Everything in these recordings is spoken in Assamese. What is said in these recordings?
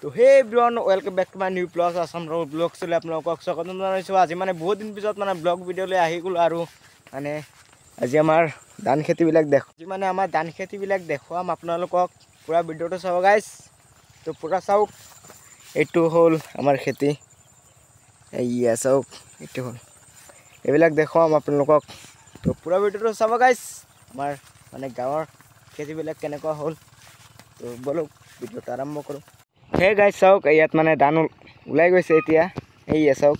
তো হে everyone welcome back to my new blog Assam blog চলে আপোনালোকক স্বাগতম জনাইছোঁ। আজি মানে বহুত দিন পিছত মানে ব্লগ ভিডিঅ'লৈ আহি গ'লো আৰু মানে আজি আমাৰ ধান খেতিবিলাক মানে আমাৰ ধান খেতিবিলাক দেখুৱাম আপোনালোকক। পুৰা ভিডিঅ'টো চাব গাইছ। তো পুৰা চাওক। এইটো হ'ল আমাৰ খেতি, এইয়া চাওক এইটো হ'ল, এইবিলাক দেখুৱাম আপোনালোকক। তো পুৰা ভিডিঅ'টো চাব গাইছ। আমাৰ মানে গাঁৱৰ খেতিবিলাক কেনেকুৱা হ'ল, তো বলক ভিডিঅ'টো আৰম্ভ কৰোঁ। হে গাইছ চাওক, ইয়াত মানে ধান ওলাই গৈছে এতিয়া। এইয়া চাওক,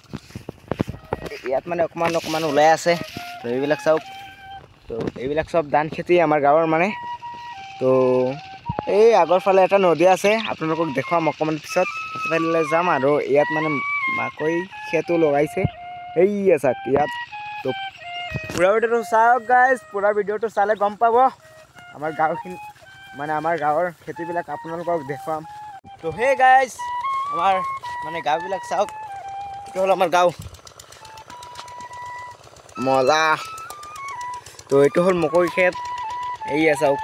ইয়াত মানে অকণমান ওলাই আছে। তো এইবিলাক চাওক, তো এইবিলাক চব ধান খেতি আমাৰ গাঁৱৰ মানে। তো এই আগৰ ফালে এটা নদী আছে, আপোনালোকক দেখুৱাম অকণমান পিছত। সেইফালে যাম আৰু ইয়াত মানে মাকৈ খেতো লগাইছে। এইয়া চাওক ইয়াত। তো পুৰা ভিডিঅ'টো চাওক গাইজ, পুৰা ভিডিঅ'টো চালে গম পাব আমাৰ গাঁওখিনি মানে আমাৰ গাঁৱৰ খেতিবিলাক আপোনালোকক দেখুৱাম। তো হে গাইজ, আমাৰ মানে গাঁওবিলাক চাওক। এইটো হ'ল আমাৰ গাঁও, মজা। তো এইটো হ'ল মকৈ খেত, এইয়া চাওক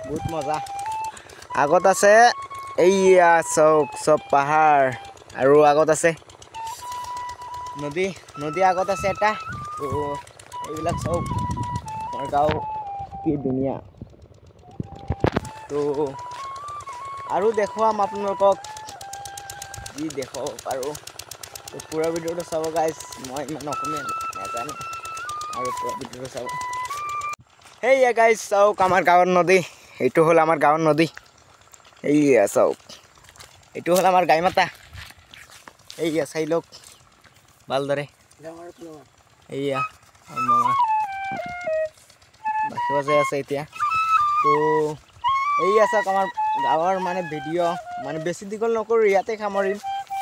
বহুত মজা। আগত আছে এইয়া চাওক চব পাহাৰ, আৰু আগত আছে নদী আগত আছে এটা। তো এইবিলাক চাওক আমাৰ গাঁও কি ধুনীয়া। তো আৰু দেখুৱাম আপোনালোকক যি দেখুৱাব পাৰোঁ। তো পুৰা ভিডিঅ'টো চাব গাইজ। মই ইমান অসমীয়া নাজানো, আৰু পুৰা ভিডিঅ'টো চাব। সেইয়া গাইজ চাওক আমাৰ গাঁৱৰ নদী। এইটো হ'ল আমাৰ গাঁৱৰ নদী, এইয়া চাওক। এইটো হ'ল আমাৰ গাই মাতা, এইয়া চাই লওক ভালদৰে। এইয়া মামা বাকী বাজে আছে এতিয়া। তো এইয়া চাওক আমাৰ গাঁৱৰ মানে ভিডিঅ' মানে বেছি দীঘল নকৰোঁ, ইয়াতে সামৰিম।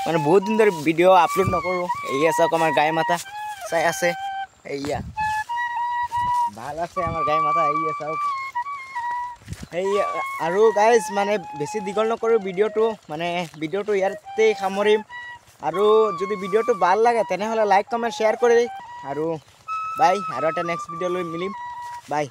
মানে বহুত দিন ধৰি ভিডিঅ' আপলোড নকৰোঁ। এইয়া চাওক আমাৰ গাই মাতা চাই আছে, এইয়া ভাল আছে আমাৰ গাই মাতা। এইয়া চাওক, এইয়া আৰু গাইজ মানে বেছি দীঘল নকৰোঁ ভিডিঅ'টো, মানে ভিডিঅ'টো ইয়াতেই সামৰিম। আৰু যদি ভিডিঅ'টো ভাল লাগে তেনেহ'লে লাইক কমেণ্ট শ্বেয়াৰ কৰি, আৰু বাই, আৰু এটা নেক্সট ভিডিঅ' লৈ মিলিম। বাই।